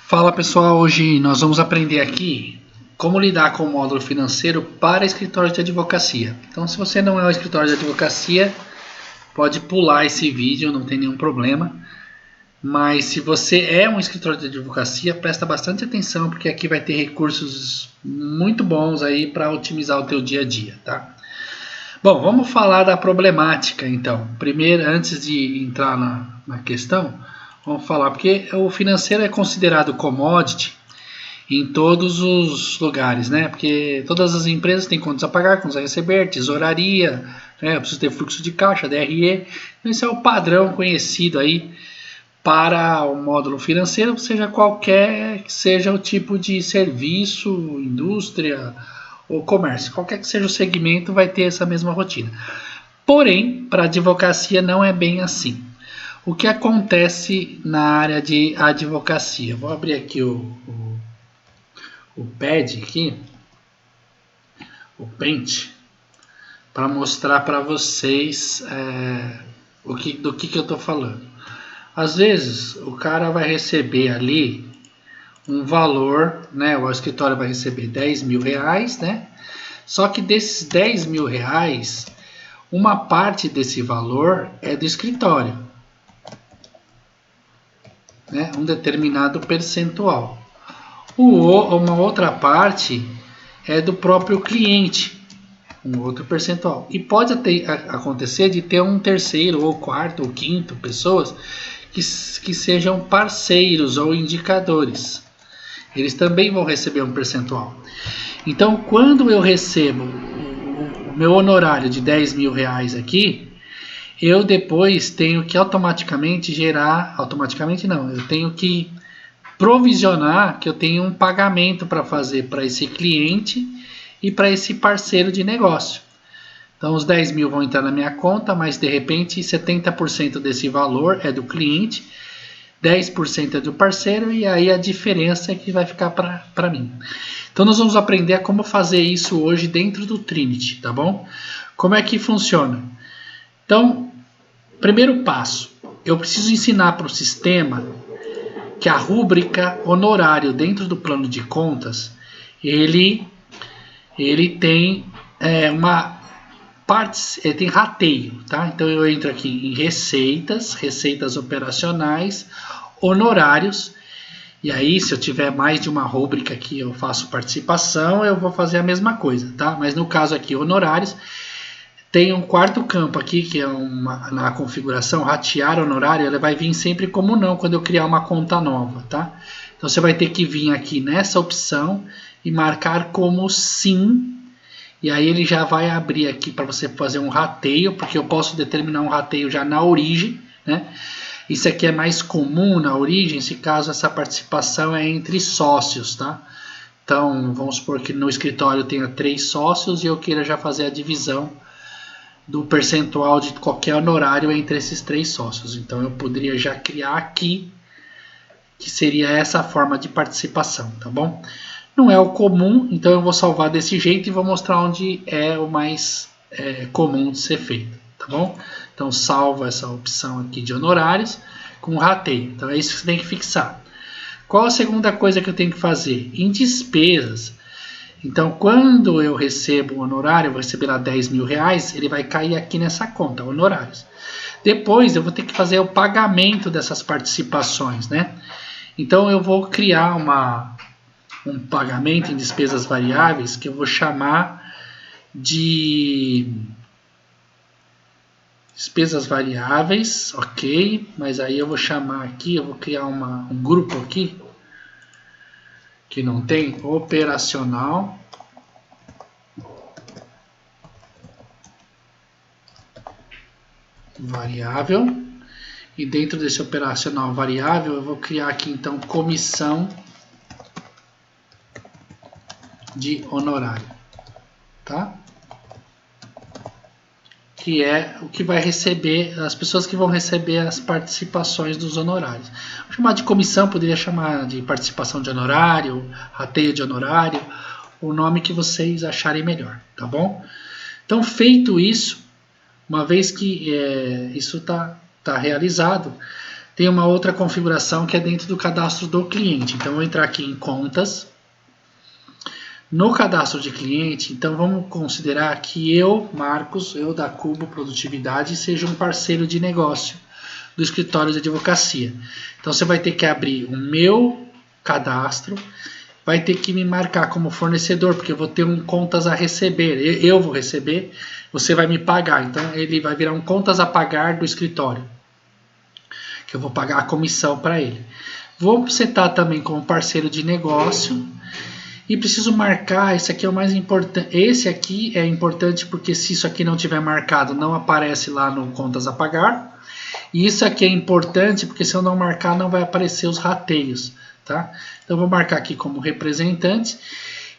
Fala pessoal, hoje nós vamos aprender aqui como lidar com o módulo financeiro para escritório de advocacia. Então, se você não é um escritório de advocacia, pode pular esse vídeo, não tem nenhum problema. Mas se você é um escritório de advocacia, presta bastante atenção, porque aqui vai ter recursos muito bons aí para otimizar o teu dia a dia, tá? Bom, vamos falar da problemática então. Primeiro, antes de entrar na questão, vamos falar, porque o financeiro é considerado commodity em todos os lugares, né? Porque todas as empresas têm contas a pagar, contas a receber, tesouraria, né? Precisa ter fluxo de caixa, DRE. Esse é o padrão conhecido aí para o módulo financeiro, seja qualquer que seja o tipo de serviço, indústria ou comércio. Qualquer que seja o segmento vai ter essa mesma rotina. Porém, para a advocacia não é bem assim. O que acontece na área de advocacia? Vou abrir aqui o pad aqui, o Paint, para mostrar para vocês do que eu estou falando. Às vezes o cara vai receber ali um valor, né? O escritório vai receber 10 mil reais, né? Só que desses 10 mil reais, uma parte desse valor é do escritório, né? Um determinado percentual. Uma outra parte é do próprio cliente, um outro percentual. E pode acontecer de ter um terceiro, ou quarto, ou quinto pessoas que sejam parceiros ou indicadores. Eles também vão receber um percentual. Então, quando eu recebo o meu honorário de 10 mil reais aqui, eu depois tenho que automaticamente gerar, eu tenho que provisionar que eu tenho um pagamento para fazer para esse cliente e para esse parceiro de negócio. Então, os 10 mil vão entrar na minha conta, mas de repente 70% desse valor é do cliente, 10% é do parceiro e aí a diferença é que vai ficar para mim. Então, nós vamos aprender a como fazer isso hoje dentro do Trinity, tá bom? Como é que funciona? Então, primeiro passo, eu preciso ensinar para o sistema que a rúbrica honorário dentro do plano de contas, ele tem tem rateio, tá? Então eu entro aqui em receitas operacionais, honorários, e aí se eu tiver mais de uma rúbrica que eu faço participação, eu vou fazer a mesma coisa, tá? Mas no caso aqui, honorários, tem um quarto campo aqui, que é na configuração, ratear honorário, ela vai vir sempre como não, quando eu criar uma conta nova, tá? Então você vai ter que vir aqui nessa opção e marcar como sim, e aí ele já vai abrir aqui para você fazer um rateio, porque eu posso determinar um rateio já na origem, né? Isso aqui é mais comum na origem, se caso essa participação é entre sócios, tá? Então, vamos supor que no escritório tenha 3 sócios e eu queira já fazer a divisão do percentual de qualquer honorário entre esses 3 sócios. Então, eu poderia já criar aqui, que seria essa forma de participação, tá bom? Não é o comum, então eu vou salvar desse jeito e vou mostrar onde é o mais comum de ser feito, tá bom? Então salva essa opção aqui de honorários com rateio. Então é isso que você tem que fixar. Qual a segunda coisa que eu tenho que fazer? Em despesas. Então quando eu recebo o honorário, eu vou receber lá 10 mil reais, ele vai cair aqui nessa conta, honorários. Depois eu vou ter que fazer o pagamento dessas participações, né? Então eu vou criar um pagamento em despesas variáveis que eu vou chamar de despesas variáveis, ok, mas aí eu vou chamar aqui, eu vou criar um grupo aqui que não tem operacional variável, e dentro desse operacional variável eu vou criar aqui então comissão de honorário, tá? Que é o que vai receber, as pessoas que vão receber as participações dos honorários. Vou chamar de comissão, poderia chamar de participação de honorário, rateio de honorário, o nome que vocês acharem melhor, tá bom? Então, feito isso, uma vez que isso está realizado, tem uma outra configuração que é dentro do cadastro do cliente. Então, eu vou entrar aqui em contas. No cadastro de cliente, então vamos considerar que eu, Marcos, eu da Cubo Produtividade, seja um parceiro de negócio do escritório de advocacia. Então você vai ter que abrir o meu cadastro, vai ter que me marcar como fornecedor, porque eu vou ter um contas a receber. Eu vou receber, você vai me pagar. Então ele vai virar um contas a pagar do escritório, que eu vou pagar a comissão para ele. Vou setar também como parceiro de negócio. E preciso marcar, esse aqui é o mais importante. Esse aqui é importante porque se isso aqui não tiver marcado, não aparece lá no contas a pagar. E isso aqui é importante porque se eu não marcar, não vai aparecer os rateios, tá? Então eu vou marcar aqui como representante.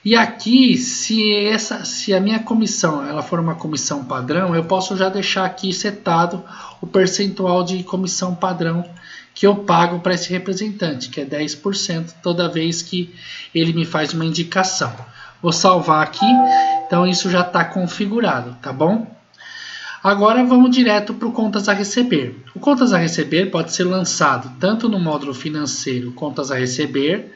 E aqui, se a minha comissão ela for uma comissão padrão, eu posso já deixar aqui setado o percentual de comissão padrão que eu pago para esse representante, que é 10% toda vez que ele me faz uma indicação. Vou salvar aqui, então isso já está configurado, tá bom? Agora vamos direto para o contas a receber. O contas a receber pode ser lançado tanto no módulo financeiro contas a receber,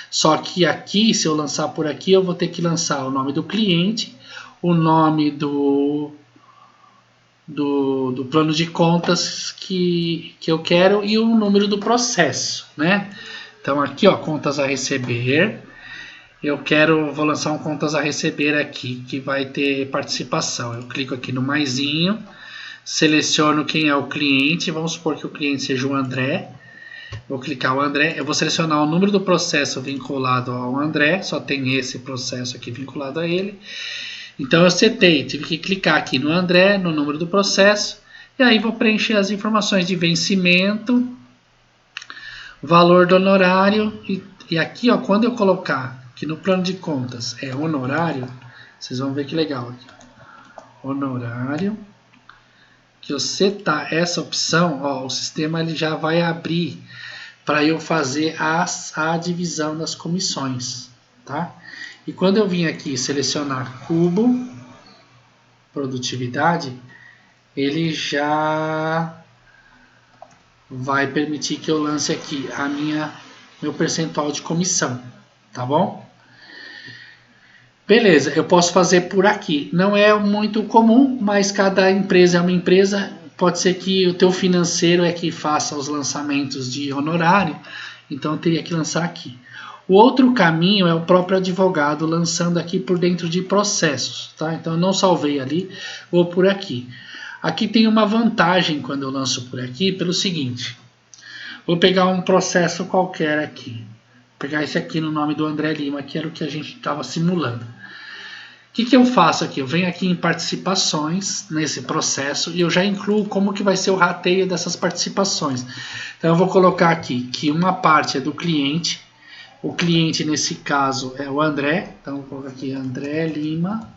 só que aqui, se eu lançar por aqui, eu vou ter que lançar o nome do cliente, o nome do plano de contas que eu quero e o número do processo, né? Então aqui, ó, contas a receber, vou lançar um contas a receber aqui, que vai ter participação. Eu clico aqui no maisinho, seleciono quem é o cliente, vamos supor que o cliente seja o André, vou clicar o André, eu vou selecionar o número do processo vinculado ao André, só tem esse processo aqui vinculado a ele. Então eu setei, tive que clicar aqui no André, no número do processo, e aí vou preencher as informações de vencimento, valor do honorário, e aqui, ó, quando eu colocar que no plano de contas é honorário, vocês vão ver que legal aqui. Honorário, que eu setar essa opção, ó, o sistema ele já vai abrir para eu fazer a divisão das comissões, tá? E quando eu vim aqui selecionar Cubo Produtividade, ele já vai permitir que eu lance aqui meu percentual de comissão, tá bom? Beleza, eu posso fazer por aqui. Não é muito comum, mas cada empresa é uma empresa. Pode ser que o teu financeiro é que faça os lançamentos de honorário, então eu teria que lançar aqui. O outro caminho é o próprio advogado lançando aqui por dentro de processos, tá? Então eu não salvei ali, vou por aqui. Aqui tem uma vantagem quando eu lanço por aqui, pelo seguinte. Vou pegar um processo qualquer aqui. Vou pegar esse aqui no nome do André Lima, que era o que a gente estava simulando. O que eu faço aqui? Eu venho aqui em participações nesse processo e eu já incluo como que vai ser o rateio dessas participações. Então eu vou colocar aqui que uma parte é do cliente. O cliente nesse caso é o André. Então eu vou colocar aqui André Lima.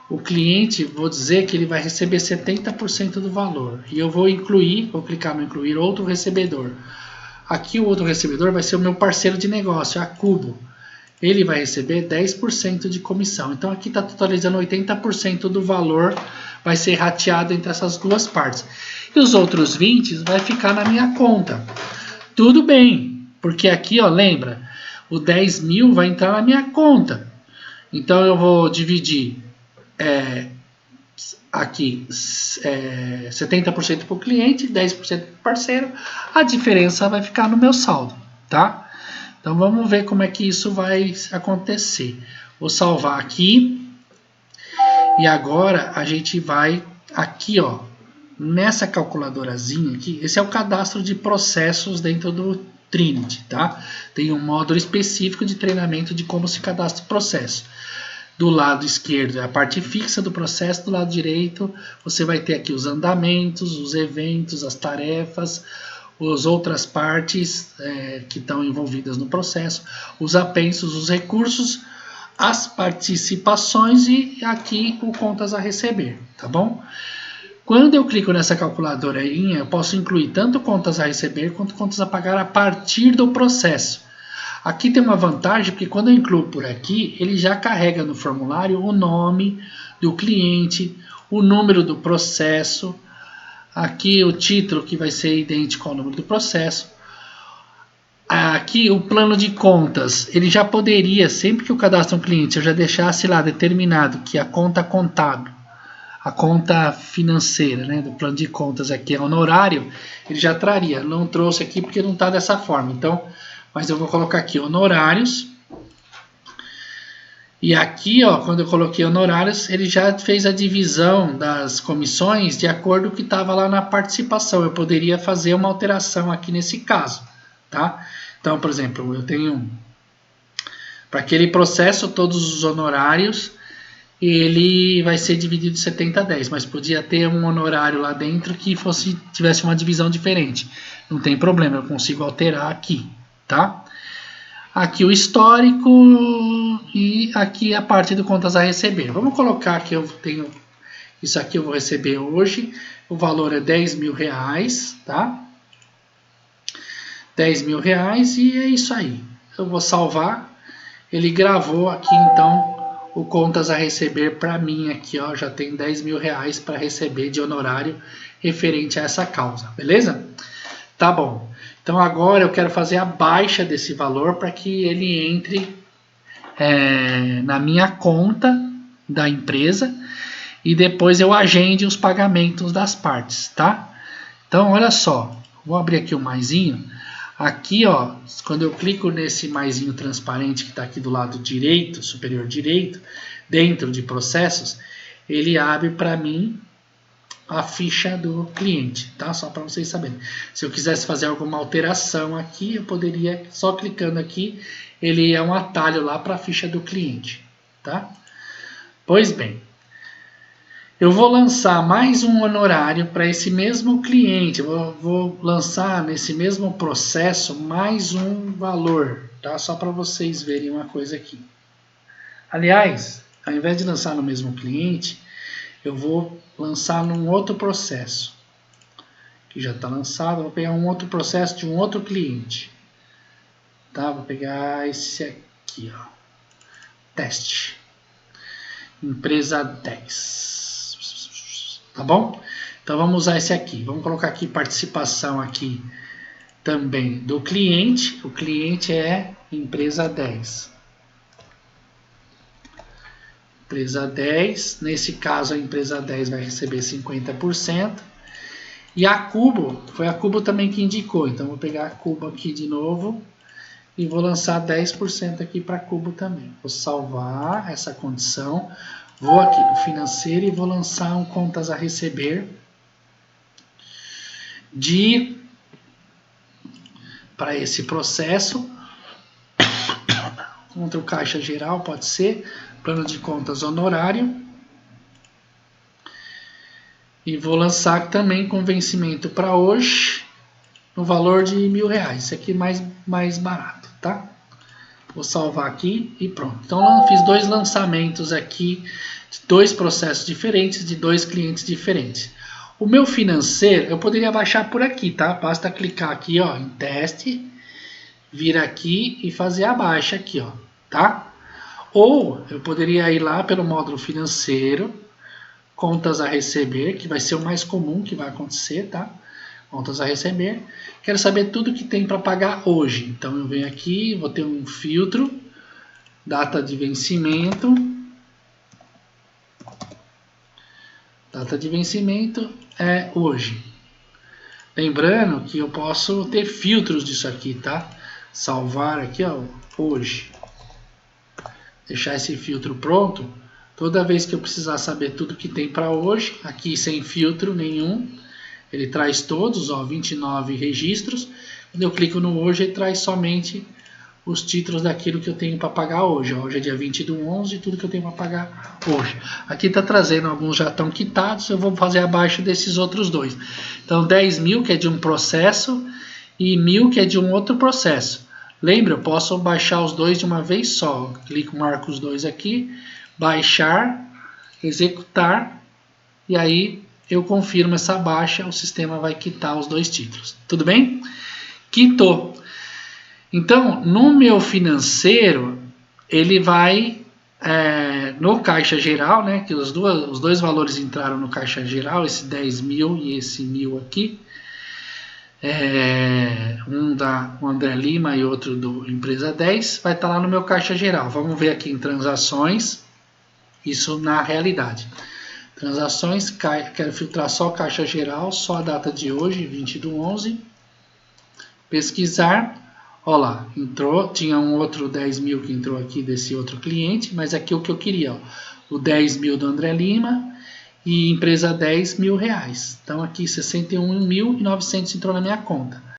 O cliente, vou dizer que ele vai receber 70% do valor. E eu vou clicar no incluir outro recebedor. Aqui o outro recebedor vai ser o meu parceiro de negócio, a Cubo. Ele vai receber 10% de comissão. Então aqui está totalizando 80% do valor, vai ser rateado entre essas duas partes. E os outros 20% vai ficar na minha conta. Tudo bem, porque aqui, ó, lembra, o 10 mil vai entrar na minha conta. Então eu vou dividir aqui 70% para o cliente, 10% para o parceiro. A diferença vai ficar no meu saldo, tá? Então vamos ver como é que isso vai acontecer. Vou salvar aqui. E agora a gente vai aqui, ó, nessa calculadorazinha aqui. Esse é o cadastro de processos dentro do Trinity, tá? Tem um módulo específico de treinamento de como se cadastra o processo. Do lado esquerdo é a parte fixa do processo, do lado direito você vai ter aqui os andamentos, os eventos, as tarefas, as outras partes que estão envolvidas no processo, os apensos, os recursos, as participações e aqui o contas a receber, tá bom? Quando eu clico nessa calculadorinha, eu posso incluir tanto contas a receber quanto contas a pagar a partir do processo. Aqui tem uma vantagem, porque quando eu incluo por aqui, ele já carrega no formulário o nome do cliente, o número do processo, Aqui o título que vai ser idêntico ao número do processo. Aqui o plano de contas, ele já poderia, sempre que eu cadastro um cliente, eu já deixasse lá determinado que a conta contábil, a conta financeira, né, do plano de contas aqui é honorário, ele já traria. Não trouxe aqui porque não está dessa forma. Então, mas eu vou colocar aqui honorários. E aqui, ó, quando eu coloquei honorários, ele já fez a divisão das comissões de acordo com o que estava lá na participação. Eu poderia fazer uma alteração aqui nesse caso, tá? Então, por exemplo, eu tenho para aquele processo todos os honorários, ele vai ser dividido 70/10, mas podia ter um honorário lá dentro que tivesse uma divisão diferente. Não tem problema, eu consigo alterar aqui, tá? Aqui o histórico e aqui a parte do contas a receber. Vamos colocar que eu tenho isso aqui, eu vou receber hoje. O valor é R$10.000, tá? R$10.000 e é isso aí. Eu vou salvar. Ele gravou aqui então o contas a receber para mim aqui, ó. Já tem R$10.000 para receber de honorário referente a essa causa, beleza? Tá bom. Então agora eu quero fazer a baixa desse valor para que ele entre na minha conta da empresa e depois eu agende os pagamentos das partes, tá? Então olha só, vou abrir aqui o maisinho. Aqui, ó, quando eu clico nesse maisinho transparente que está aqui do lado direito, superior direito, dentro de processos, ele abre para mim a ficha do cliente, tá? Só para vocês saberem. Se eu quisesse fazer alguma alteração aqui, eu poderia, só clicando aqui, ele é um atalho lá para a ficha do cliente, tá? Pois bem, eu vou lançar mais um honorário para esse mesmo cliente. Eu vou lançar nesse mesmo processo mais um valor, tá? Só para vocês verem uma coisa aqui. Aliás, ao invés de lançar no mesmo cliente, eu vou lançar num outro processo. Que já está lançado, vou pegar um outro processo de um outro cliente. Tá? Vou pegar esse aqui, ó. Teste. Empresa 10. Tá bom? Então vamos usar esse aqui. Vamos colocar aqui participação aqui também do cliente. O cliente é empresa 10. Empresa 10, nesse caso a empresa 10 vai receber 50%. E a Cubo, foi a Cubo também que indicou. Então vou pegar a Cubo aqui de novo e vou lançar 10% aqui para a Cubo também. Vou salvar essa condição. Vou aqui no financeiro e vou lançar um contas a receber para esse processo. Contra o caixa geral pode ser. Plano de contas honorário. E vou lançar também com vencimento para hoje, no valor de R$1.000. Isso aqui mais barato, tá? Vou salvar aqui e pronto. Então eu fiz dois lançamentos aqui, de dois processos diferentes, de dois clientes diferentes. O meu financeiro, eu poderia baixar por aqui, tá? Basta clicar aqui, ó, em teste, vir aqui e fazer a baixa aqui, ó, tá? Ou eu poderia ir lá pelo módulo financeiro, contas a receber, que vai ser o mais comum que vai acontecer, tá? Contas a receber. Quero saber tudo que tem para pagar hoje. Então eu venho aqui, vou ter um filtro, data de vencimento. Data de vencimento é hoje. Lembrando que eu posso ter filtros disso aqui, tá? Salvar aqui, ó, hoje. Deixar esse filtro pronto. Toda vez que eu precisar saber tudo que tem para hoje, aqui sem filtro nenhum, ele traz todos, ó, 29 registros. Quando eu clico no hoje, ele traz somente os títulos daquilo que eu tenho para pagar hoje. Ó, hoje é dia 20/11, tudo que eu tenho para pagar hoje. Aqui está trazendo, alguns já estão quitados, eu vou fazer abaixo desses outros dois. Então 10.000 que é de um processo e 1.000 que é de um outro processo. Lembra, eu posso baixar os dois de uma vez só. Clico, marco os dois aqui, baixar, executar, e aí eu confirmo essa baixa, o sistema vai quitar os dois títulos. Tudo bem? Quitou. Então, no meu financeiro, ele vai no caixa geral, né, que os dois valores entraram no caixa geral, esse 10 mil e esse 1000 aqui, um da André Lima e outro do Empresa 10, vai estar lá no meu caixa geral. Vamos ver aqui em transações, isso na realidade. Transações, quero filtrar só caixa geral, só a data de hoje, 20/11. Pesquisar, olha lá, entrou, tinha um outro 10 mil que entrou aqui desse outro cliente, mas aqui o que eu queria, ó, o 10 mil do André Lima e empresa 10 mil reais. Então aqui 61.900 entrou na minha conta.